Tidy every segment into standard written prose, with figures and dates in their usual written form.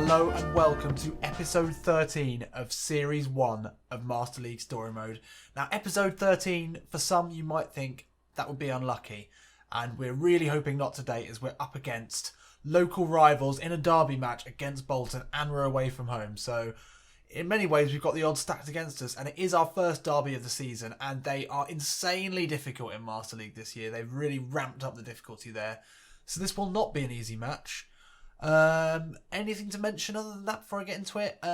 Hello and welcome to episode 13 of series 1 of Master League Story Mode. Now episode 13, for some you might think that would be unlucky, and we're really hoping not today as we're up against local rivals in a derby match against Bolton and we're away from home. So in many ways we've got the odds stacked against us, and it is our first derby of the season and they are insanely difficult in Master League this year. They've really ramped up the difficulty there. So this will not be an easy match. Anything to mention other than that before I get into it?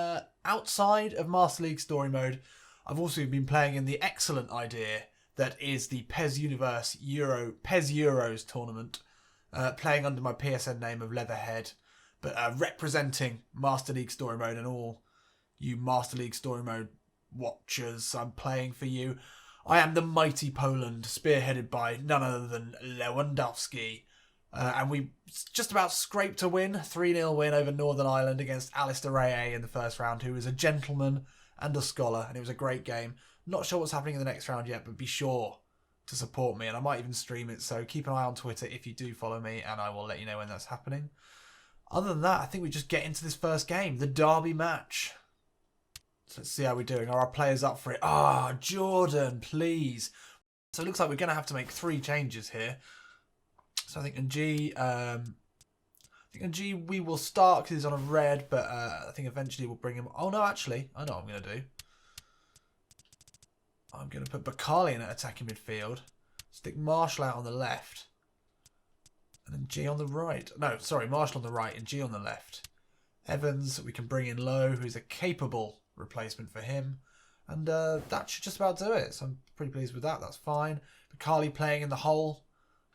Outside of Master League Story Mode, I've also been playing in the excellent idea that is the PES Euros tournament, playing under my PSN name of Leatherhead, but representing Master League Story Mode and all you Master League Story Mode watchers. I'm playing for you. I am the mighty Poland, spearheaded by none other than Lewandowski. And we just about scraped a win, 3-0 win over Northern Ireland against Alistair Ray in the first round, who is a gentleman and a scholar, and it was a great game. Not sure what's happening in the next round yet, but be sure to support me, and I might even stream it, so keep an eye on Twitter if you do follow me, and I will let you know when that's happening. Other than that, I think we just get into this first game, the derby match. So let's see how we're doing. Are our players up for it? Jordan, please. So it looks like we're going to have to make 3 changes here. So I think in G we will start because he's on a red, but I think eventually we'll bring him. Oh no, actually, I know what I'm going to do. I'm going to put Bakali in at attacking midfield, stick Marshall out on the left, and then G on the right. No, sorry, Marshall on the right and G on the left. Evans, we can bring in Lowe, who's a capable replacement for him, and that should just about do it. So I'm pretty pleased with that. That's fine. Bakali playing in the hole.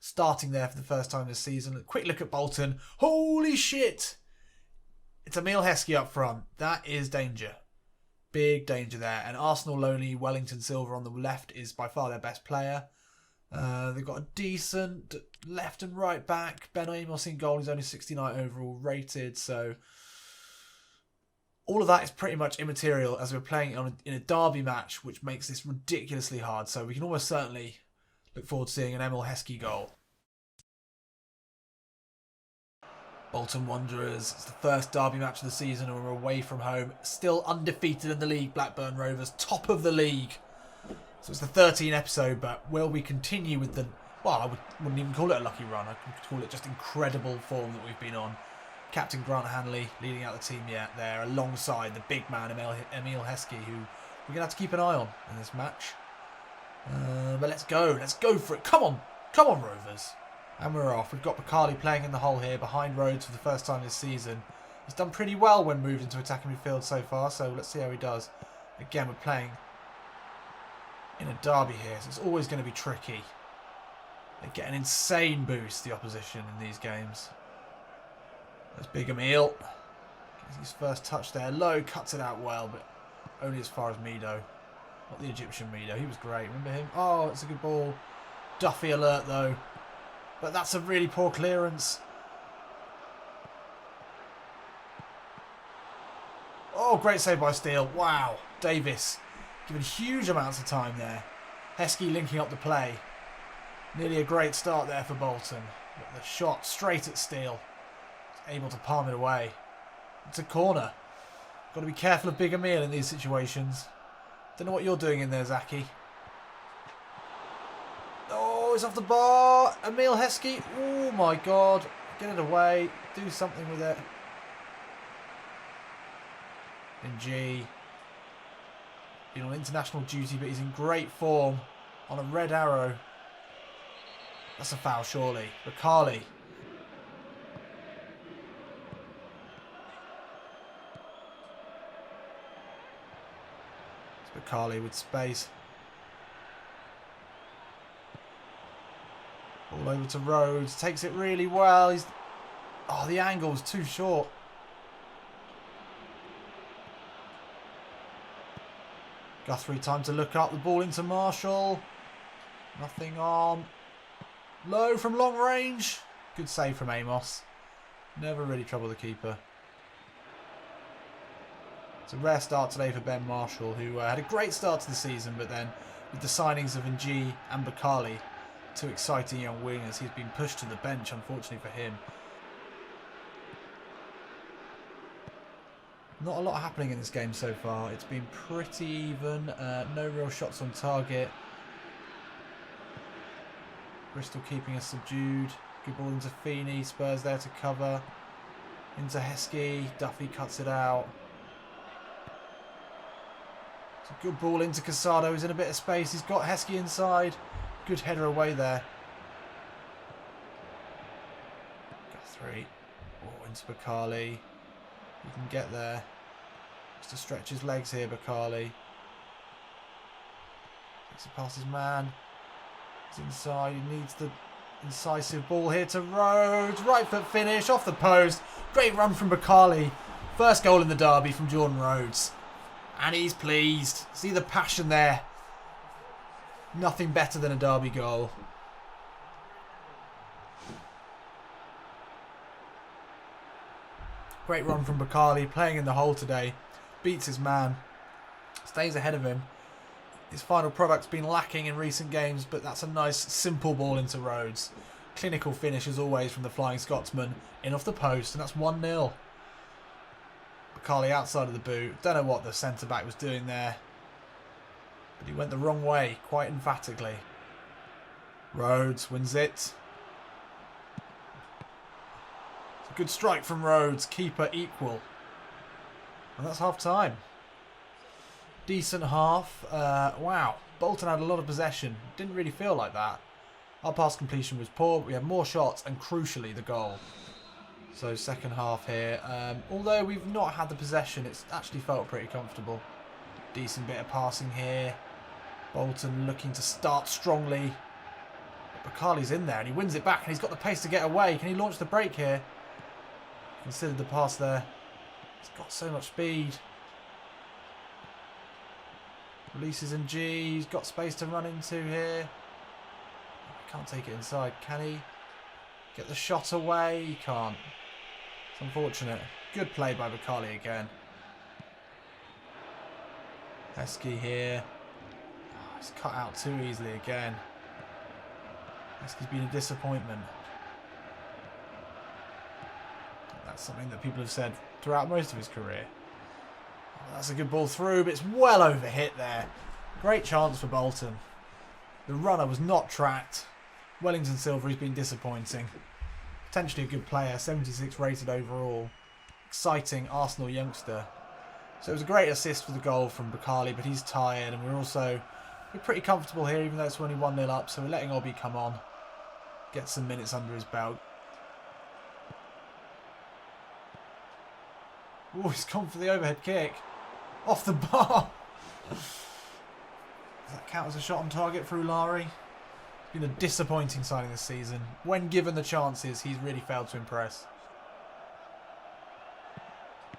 Starting there for the first time this season. A quick look at Bolton. Holy shit! It's Emile Heskey up front. That is danger. Big danger there. And Arsenal lonely Wellington Silva on the left is by far their best player. They've got a decent left and right back. Ben Amos in goal. He's only 69 overall rated. So all of that is pretty much immaterial as we're playing in a derby match, which makes this ridiculously hard. So we can almost certainly look forward to seeing an Emile Heskey goal. Bolton Wanderers, it's the first derby match of the season and we're away from home. Still undefeated in the league, Blackburn Rovers, top of the league. So it's the 13th episode, but will we continue with the... Well, I wouldn't even call it a lucky run. I could call it just incredible form that we've been on. Captain Grant Hanley leading out the team there alongside the big man Emile Heskey, who we're going to have to keep an eye on in this match. But let's go for it. Come on, Rovers. And we're off. We've got Bakali playing in the hole here behind Rhodes for the first time this season. He's done pretty well when moved into attacking midfield so far, so let's see how he does. Again, we're playing in a derby here, so it's always going to be tricky. They get an insane boost, the opposition, in these games. There's Big Emile. Gets his first touch there. Lowe cuts it out well, but only as far as Mido. Not the Egyptian Mido. He was great. Remember him? Oh, it's a good ball. Duffy alert, though. But that's a really poor clearance. Oh, great save by Steele. Wow. Davis given huge amounts of time there. Heskey linking up the play. Nearly a great start there for Bolton. But the shot straight at Steele. Able to palm it away. It's a corner. Got to be careful of Big Emile in these situations. Don't know what you're doing in there, Zaki. Oh, it's off the bar. Emile Heskey. Oh, my God. Get it away. Do something with it. And G. Been on international duty, but he's in great form. On a red arrow. That's a foul, surely. Bakali. Bakali with space. All over to Rhodes. Takes it really well. Oh, the angle's too short. Guthrie, time to look up. The ball into Marshall. Nothing on. Low from long range. Good save from Amos. Never really troubled the keeper. It's a rare start today for Ben Marshall, who had a great start to the season, but then with the signings of Ng and Bakali, two exciting young wingers, he's been pushed to the bench, unfortunately for him. Not a lot happening in this game so far. It's been pretty even. No real shots on target. Bristol keeping us subdued. Good ball into Feeney. Spurs there to cover. Into Heskey. Duffy cuts it out. It's a good ball into Casado. He's in a bit of space. He's got Heskey inside. Good header away there. Guthrie. Oh, into Bakali. He can get there. Just to stretch his legs here, Bakali. Takes it past his man. He's inside. He needs the incisive ball here to Rhodes. Right foot finish off the post. Great run from Bakali. First goal in the derby from Jordan Rhodes. And he's pleased. See the passion there. Nothing better than a derby goal. Great run from Bakali, playing in the hole today. Beats his man. Stays ahead of him. His final product's been lacking in recent games, but that's a nice, simple ball into Rhodes. Clinical finish, as always, from the Flying Scotsman. In off the post, and that's 1-0. Bakali outside of the boot. Don't know what the centre-back was doing there. But he went the wrong way, quite emphatically. Rhodes wins it. Good strike from Rhodes. Keeper equal. And that's half-time. Decent half. Wow. Bolton had a lot of possession. Didn't really feel like that. Our pass completion was poor, but we had more shots and, crucially, the goal. So, second half here. Although we've not had the possession, it's actually felt pretty comfortable. Decent bit of passing here. Bolton looking to start strongly. Bakali's in there and he wins it back and he's got the pace to get away. Can he launch the break here? Considered the pass there. He's got so much speed. Releases in G. He's got space to run into here. Can't take it inside. Can he get the shot away? He can't. It's unfortunate. Good play by Bakali again. Heskey here. Oh, he's cut out too easily again. Heskey's been a disappointment. That's something that people have said throughout most of his career. Oh, that's a good ball through, but it's well over hit there. Great chance for Bolton. The runner was not tracked. Wellington Silver has been disappointing. Potentially a good player, 76 rated overall. Exciting Arsenal youngster. So it was a great assist for the goal from Bakali, but he's tired, and we're pretty comfortable here, even though it's only 1-0 up, so we're letting Obi come on. Get some minutes under his belt. Oh, he's gone for the overhead kick. Off the bar. Does that count as a shot on target for Ulari? It's been a disappointing signing this season. When given the chances, he's really failed to impress.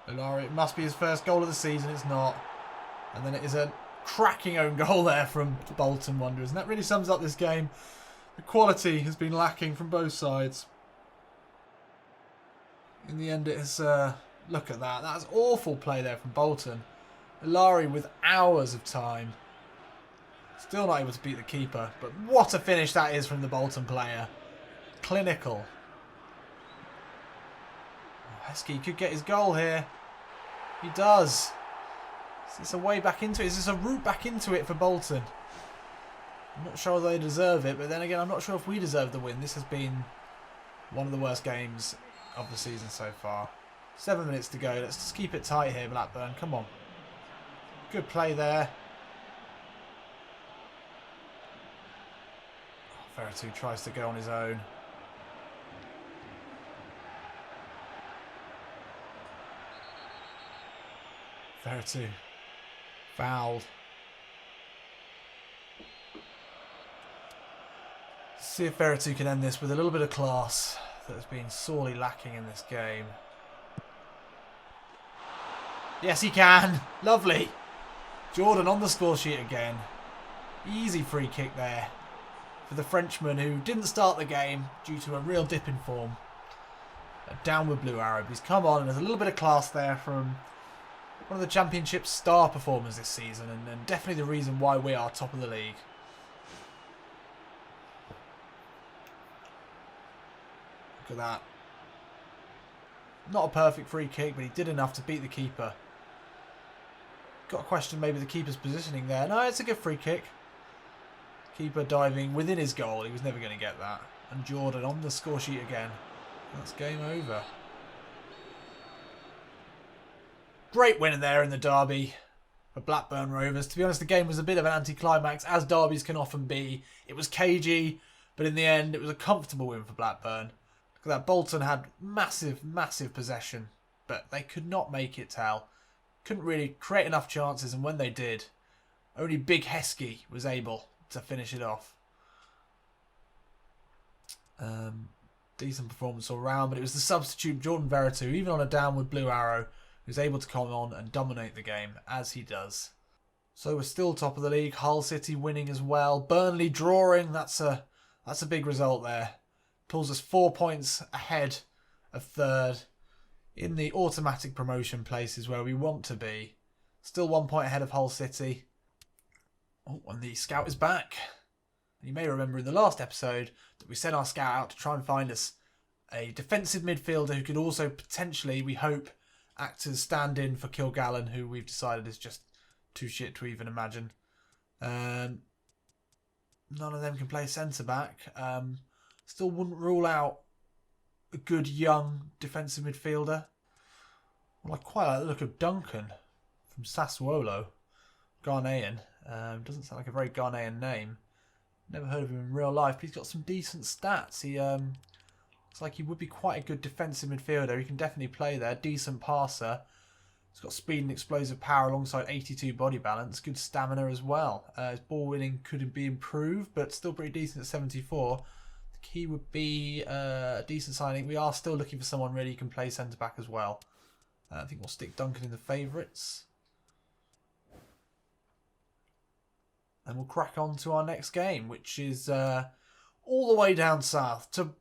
Ulari, it must be his first goal of the season. It's not. And then it is a cracking own goal there from Bolton Wanderers. And that really sums up this game. The quality has been lacking from both sides. In the end, it has... look at that. That's awful play there from Bolton. Ulari with hours of time. Still not able to beat the keeper. But what a finish that is from the Bolton player. Clinical. Heskey could get his goal here. He does. Is this a way back into it? Is this a route back into it for Bolton? I'm not sure they deserve it. But then again, I'm not sure if we deserve the win. This has been one of the worst games of the season so far. 7 minutes to go. Let's just keep it tight here, Blackburn. Come on. Good play there. Oh, Veratu tries to go on his own. Veratu. Fouled. See if Veratu can end this with a little bit of class that has been sorely lacking in this game. Yes, he can. Lovely. Jordan on the score sheet again. Easy free kick there for the Frenchman who didn't start the game due to a real dip in form. A downward blue Arab. He's come on and there's a little bit of class there from one of the Championship's star performers this season and definitely the reason why we are top of the league. Look at that. Not a perfect free kick, but he did enough to beat the keeper. got to question maybe the keeper's positioning there. No, it's a good free kick. Keeper diving within his goal. He was never going to get that. And Jordan on the score sheet again. That's game over. Great win there in the derby for Blackburn Rovers. To be honest, the game was a bit of an anticlimax, as derbies can often be. It was cagey, but in the end, it was a comfortable win for Blackburn. Look at that. Bolton had massive, massive possession, but they could not make it tell. Couldn't really create enough chances, and when they did, only Big Heskey was able to finish it off. Decent performance all round, but it was the substitute Jordan Veretout, even on a downward blue arrow, who's able to come on and dominate the game, as he does. So we're still top of the league. Hull City winning as well. Burnley drawing. That's a big result there. Pulls us 4 points ahead of third in the automatic promotion places where we want to be. Still 1 point ahead of Hull City. Oh, and the scout is back. And you may remember in the last episode that we sent our scout out to try and find us a defensive midfielder who could also potentially, we hope, act as stand-in for Kilgallen, who we've decided is just too shit to even imagine. None of them can play centre-back. Still wouldn't rule out a good young defensive midfielder. Well, I quite like the look of Duncan from Sassuolo. Ghanaian. Doesn't sound like a very Ghanaian name. Never heard of him in real life, but he's got some decent stats. He looks like he would be quite a good defensive midfielder. He can definitely play there. Decent passer. He's got speed and explosive power alongside 82 body balance. Good stamina as well. His ball winning could be improved, but still pretty decent at 74. The key would be a decent signing. We are still looking for someone really who can play centre-back as well. I think we'll stick Duncan in the favourites. And we'll crack on to our next game, which is all the way down south to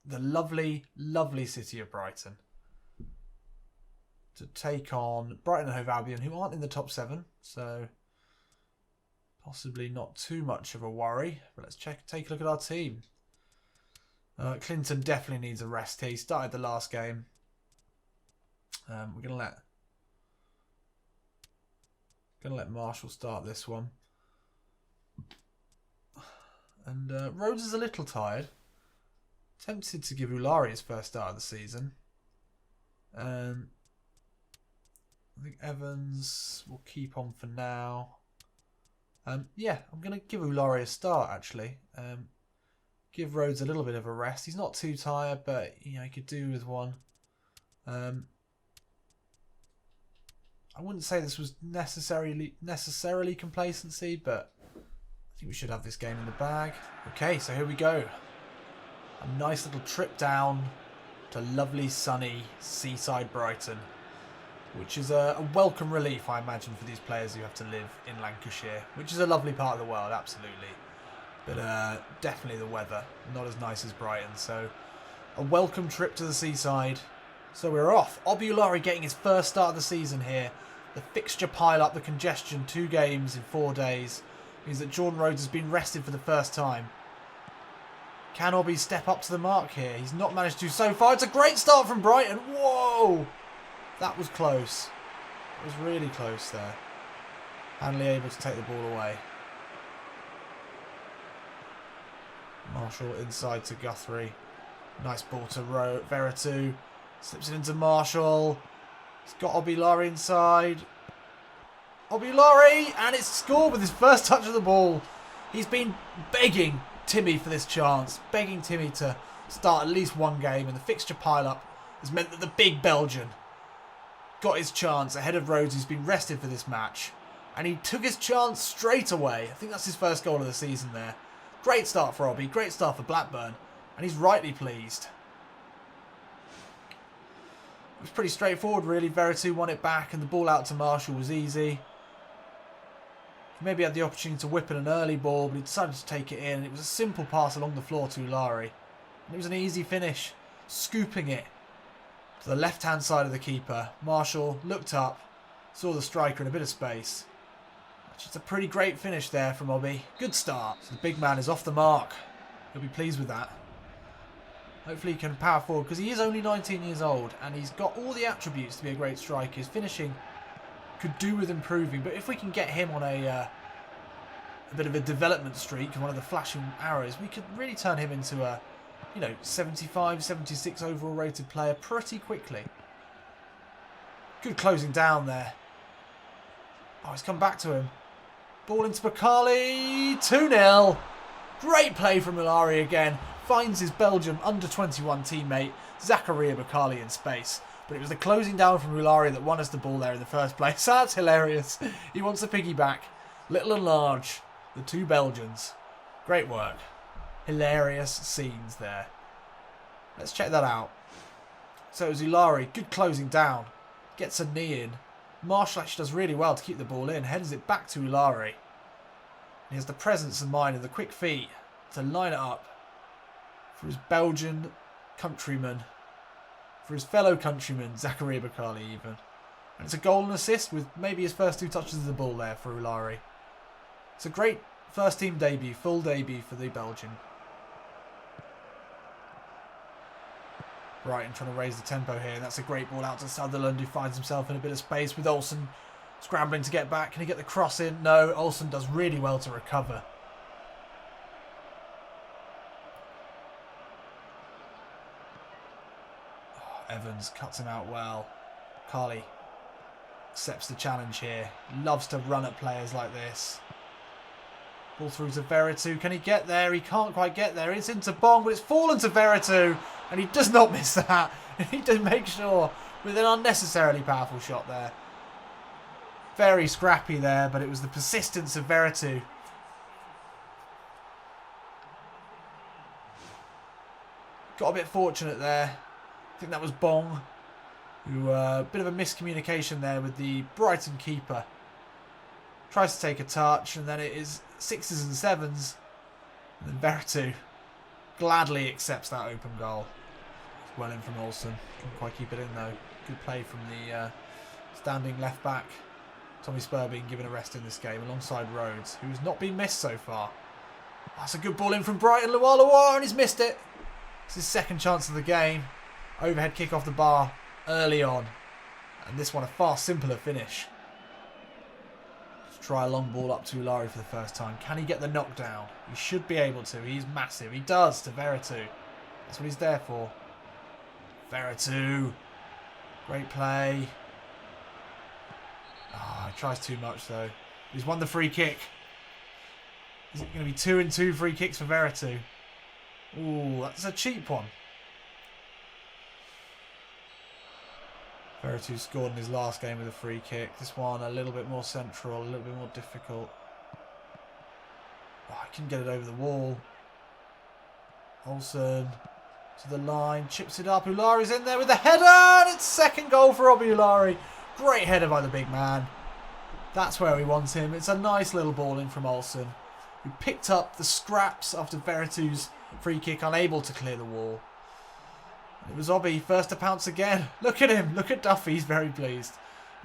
the lovely, lovely city of Brighton. To take on Brighton and Hove Albion, who aren't in the top 7. So possibly not too much of a worry. But let's take a look at our team. Clinton definitely needs a rest here. He started the last game. We're going to let Marshall start this one. And Rhodes is a little tired. Tempted to give Ulari his first start of the season. I think Evans will keep on for now. Yeah, I'm going to give Ulari a start, actually. Give Rhodes a little bit of a rest. He's not too tired, but you know he could do with one. I wouldn't say this was necessarily complacency, but I think we should have this game in the bag. Okay, so here we go. A nice little trip down to lovely, sunny, seaside Brighton, which is a welcome relief, I imagine, for these players who have to live in Lancashire, which is a lovely part of the world, absolutely. But definitely the weather, not as nice as Brighton. So a welcome trip to the seaside. So we're off. Ulari getting his first start of the season here. The fixture pile up, the congestion, 2 games in 4 days, means that Jordan Rhodes has been rested for the first time. Can Obi step up to the mark here? He's not managed to so far. It's a great start from Brighton. Whoa! That was close. It was really close there. Hanley able to take the ball away. Marshall inside to Guthrie. Nice ball to Veretout. Slips it into Marshall. He's got Ulari inside. Ulari! And it's scored with his first touch of the ball. He's been begging Timmy for this chance. Begging Timmy to start at least one game. And the fixture pile-up has meant that the big Belgian got his chance ahead of Rhodes, who's been rested for this match. And he took his chance straight away. I think that's his first goal of the season there. Great start for Obi. Great start for Blackburn. And he's rightly pleased. It was pretty straightforward, really. Veretout won it back, and the ball out to Marshall was easy. He maybe had the opportunity to whip in an early ball, but he decided to take it in. And it was a simple pass along the floor to Ulari. And it was an easy finish, scooping it to the left-hand side of the keeper. Marshall looked up, saw the striker in a bit of space. It's a pretty great finish there from Obi. Good start. So the big man is off the mark. He'll be pleased with that. Hopefully he can power forward, because he is only 19 years old and he's got all the attributes to be a great striker. His finishing Could do with improving, but if we can get him on a bit of a development streak and one of the flashing arrows, we could really turn him into a, 75, 76 overall rated player pretty quickly. Good closing down there. Oh, he's come back to him. Ball into Bakali. 2-0. Great play from Ulari again. Finds his Belgium under-21 teammate, Zakaria Bakali, in space. But it was the closing down from Ulari that won us the ball there in the first place. That's hilarious. He wants a piggyback. Little and large. The two Belgians. Great work. Hilarious scenes there. Let's check that out. So it was Ulari. Good closing down. Gets a knee in. Marshall actually does really well to keep the ball in. Heads it back to Ulari. He has the presence of mind and the quick feet to line it up for his Belgian countryman. For his fellow countryman, Zakaria Bakali even. And it's a goal and assist with maybe his first 2 touches of the ball there for Ulari. It's a great first team debut, full debut for the Belgian. Brighton trying to raise the tempo here. That's a great ball out to Sutherland, who finds himself in a bit of space with Olsen scrambling to get back. Can he get the cross in? No, Olsen does really well to recover. Oh, Evans cuts him out well. Carly accepts the challenge here. Loves to run at players like this. Ball through to Veretout. Can he get there? He can't quite get there. It's into Bong, but it's fallen to Veretout. And he does not miss that. He does make sure with an unnecessarily powerful shot there. Very scrappy there, but it was the persistence of Veretout. Got a bit fortunate there. I think that was Bong. Who, a bit of a miscommunication there with the Brighton keeper. Tries to take a touch, and then it is 6s and 7s. And then Veretout gladly accepts that open goal. It's well in from Olsen. Couldn't quite keep it in though. Good play from the standing left back. Tommy Spur being given a rest in this game alongside Rhodes, who has not been missed so far. That's a good ball in from Brighton. Loire, and he's missed it. It's his second chance of the game. Overhead kick off the bar early on. And this one a far simpler finish. Try a long ball up to Ulari for the first time. Can he get the knockdown? He should be able to. He's massive. He does to Veretout. That's what he's there for. Veretout. Great play. Oh, he tries too much though. He's won the free kick. Is it going to be 2 and 2 free kicks for Veretout? Ooh, that's a cheap one. Veretout scored in his last game with a free kick. This one a little bit more central, a little bit more difficult. Oh, I couldn't get it over the wall. Olsen to the line, chips it up. Ulari's in there with the header, and it's second goal for Robbie Ulari. Great header by the big man. That's where we want him. It's a nice little ball in from Olsen, who picked up the scraps after Veretout's free kick, unable to clear the wall. It was Obi, first to pounce again. Look at him. Look at Duffy. He's very pleased.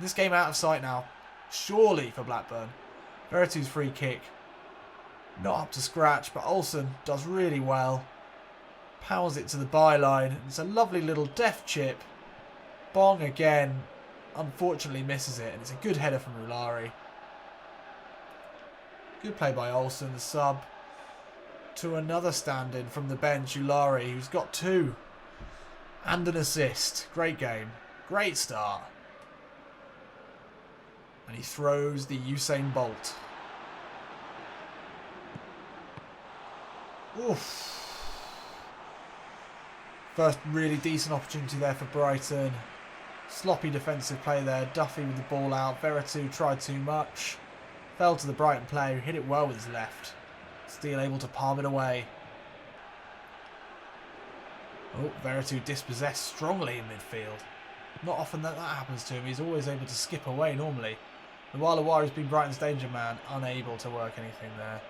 This game out of sight now. Surely for Blackburn. Veretout's free kick. Not up to scratch, but Olsen does really well. Powers it to the byline. It's a lovely little deft chip. Bong again. Unfortunately misses it. And it's a good header from Ulari. Good play by Olsen, the sub. To another stand-in from the bench, Ulari, who's got 2. And an assist. Great game. Great start. And he throws the Usain Bolt. Oof. First really decent opportunity there for Brighton. Sloppy defensive play there. Duffy with the ball out. Veretout tried too much. Fell to the Brighton player who hit it well with his left. Still able to palm it away. Oh, Veretout dispossessed strongly in midfield. Not often that happens to him. He's always able to skip away normally. And while Awari's been Brighton's danger man, unable to work anything there.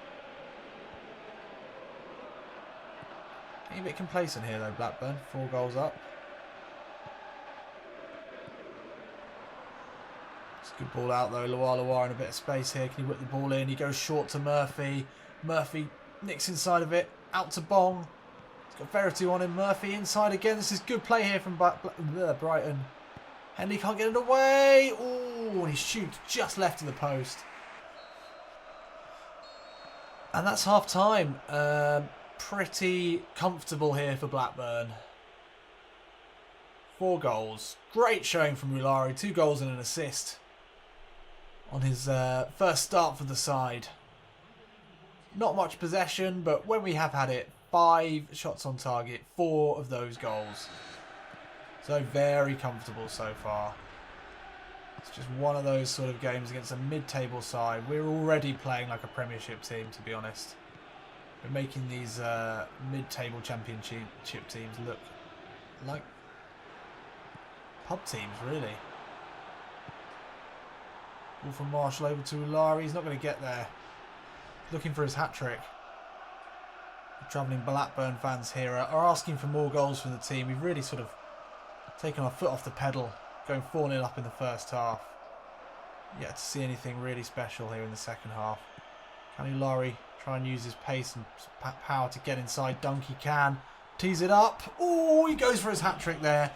Getting a bit complacent here though, Blackburn. 4 goals up. It's a good ball out though. Loire in a bit of space here. Can he whip the ball in? He goes short to Murphy. Murphy nicks inside of it. Out to Bong. Got Veretout on him. Murphy inside again. This is good play here from Brighton. Henley can't get it away. Oh, he shoots just left of the post. And that's half time. Pretty comfortable here for Blackburn. 4 goals. Great showing from Mulari. 2 goals and an assist on his first start for the side. Not much possession, but when we have had it, 5 shots on target, 4 of those goals. So very comfortable so far. It's just one of those sort of games against a mid-table side. We're already playing like a Premiership team, to be honest. We're making these mid-table Championship teams look like pub teams, really. Ball from Marshall over to Ulari. He's not going to get there. Looking for his hat-trick. The travelling Blackburn fans here are asking for more goals from the team. We've really sort of taken our foot off the pedal, going 4-0 up in the first half. Yet to see anything really special here in the second half. Can Ulari try and use his pace and power to get inside? Dunkey can. Tees it up. Oh, he goes for his hat-trick there.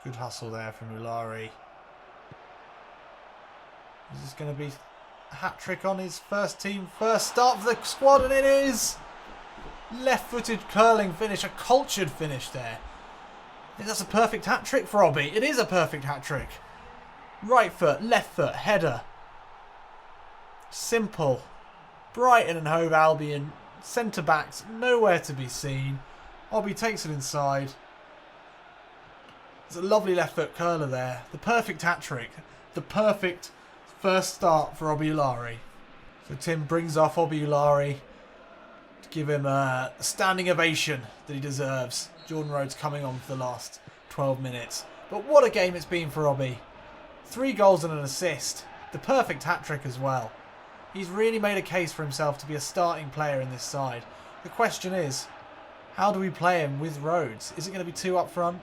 Good hustle there from Ulari. Is this going to be a hat-trick on his first start for the squad? And it is! Left-footed curling finish, a cultured finish there. I think that's a perfect hat-trick for Obbie. It is a perfect hat-trick. Right foot, left foot, header. Simple. Brighton and Hove Albion, centre-backs, nowhere to be seen. Obbie takes it inside. There's a lovely left foot curler there. The perfect hat-trick. The perfect first start for Obbie Ulari. So Tim brings off Obbie Ulari to give him a standing ovation that he deserves. Jordan Rhodes coming on for the last 12 minutes. But what a game it's been for Obbie. 3 goals and an assist. The perfect hat-trick as well. He's really made a case for himself to be a starting player in this side. The question is, how do we play him with Rhodes? Is it going to be 2 up front?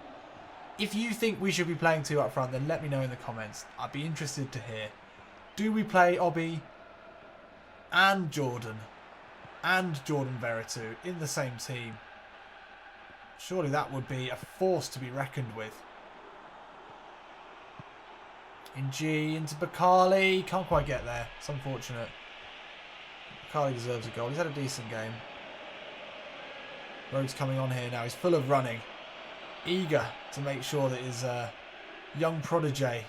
If you think we should be playing 2 up front, then let me know in the comments. I'd be interested to hear. Do we play Obbie and Jordan Veretout in the same team? Surely that would be a force to be reckoned with. In G, into Bakali. Can't quite get there. It's unfortunate. Bakali deserves a goal. He's had a decent game. Rhodes coming on here now. He's full of running. Eager to make sure that his young protege,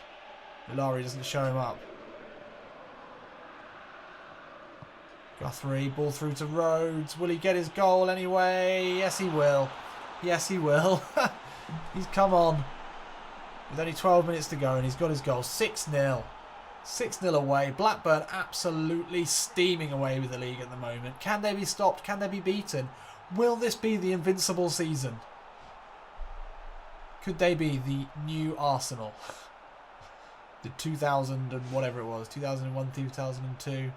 Ulari, doesn't show him up. Guthrie, ball through to Rhodes. Will he get his goal anyway? Yes, he will. Yes, he will. He's come on with only 12 minutes to go and he's got his goal. 6-0. 6-0 away. Blackburn absolutely steaming away with the league at the moment. Can they be stopped? Can they be beaten? Will this be the invincible season? Could they be the new Arsenal? The 2000 and whatever it was. 2001, 2002.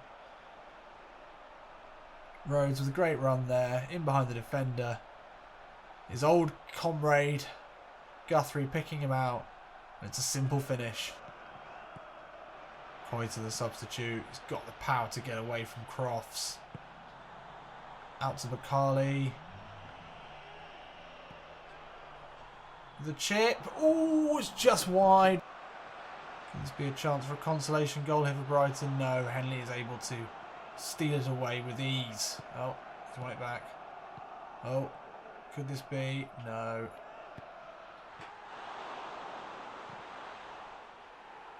Rhodes with a great run there. In behind the defender. His old comrade Guthrie picking him out. And it's a simple finish. Coy to the substitute. He's got the power to get away from Crofts. Out to Bakali. The chip. Oh, it's just wide. Can this be a chance for a consolation goal here for Brighton? No, Henley is able to steal it away with ease. Oh, he's won it back. Oh, could this be? No.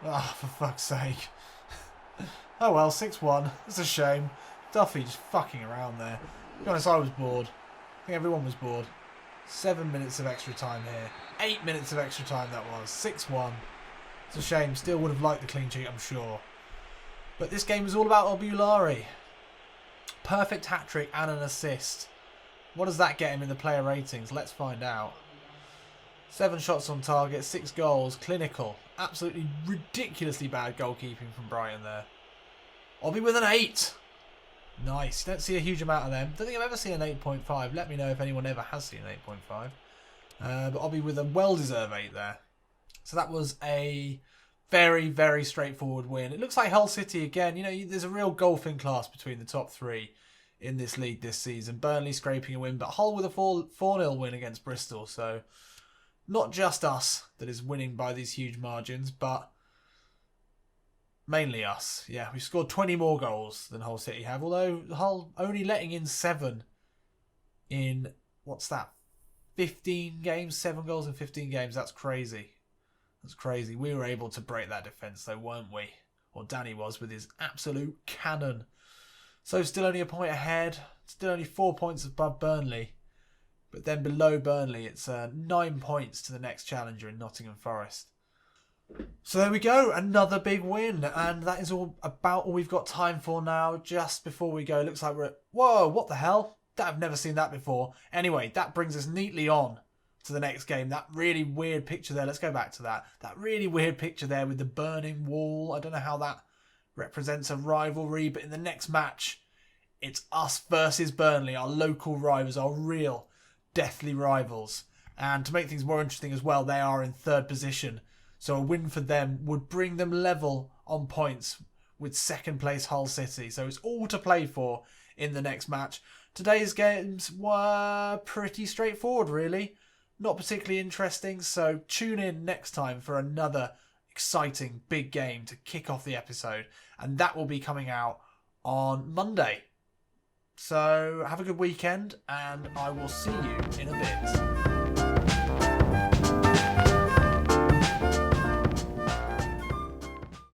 Ah, for fuck's sake. Oh well, 6-1. It's a shame. Duffy just fucking around there. To be honest, I was bored. I think everyone was bored. 7 minutes of extra time here. 8 minutes of extra time that was. 6-1. It's a shame. Still would have liked the clean sheet, I'm sure. But this game is all about Obbie Ulari. Perfect hat-trick and an assist. What does that get him in the player ratings? Let's find out. 7 shots on target, 6 goals, clinical. Absolutely ridiculously bad goalkeeping from Brighton there. Obbie with an 8. Nice. Don't see a huge amount of them. Don't think I've ever seen an 8.5. Let me know if anyone ever has seen an 8.5. But Obbie with a well-deserved 8 there. So that was a very, very straightforward win. It looks like Hull City again. You know, there's a real golfing class between the top 3 in this league this season. Burnley scraping a win, but Hull with a 4-0 win against Bristol. So not just us that is winning by these huge margins, but mainly us. Yeah, we've scored 20 more goals than Hull City have, although Hull only letting in 7 in, what's that, 15 games? 7 goals in 15 games. That's crazy. That's crazy. We were able to break that defence though, weren't we? Or Danny was with his absolute cannon. So still only a point ahead. Still only 4 points above Burnley. But then below Burnley, it's 9 points to the next challenger in Nottingham Forest. So there we go. Another big win. And that is about all we've got time for now. Just before we go, it looks like we're at... Whoa, what the hell? I've never seen that before. Anyway, that brings us neatly on to the next game. That really weird picture there. Let's go back to that. That really weird picture there with the burning wall. I don't know how that represents a rivalry, but in the next match, it's us versus Burnley, our local rivals, our real deathly rivals. And to make things more interesting as well, they are in 3rd position. So a win for them would bring them level on points with 2nd place Hull City. So it's all to play for in the next match. Today's games were pretty straightforward, really. Not particularly interesting, so tune in next time for another exciting big game to kick off the episode. And that will be coming out on Monday. So have a good weekend, and I will see you in a bit.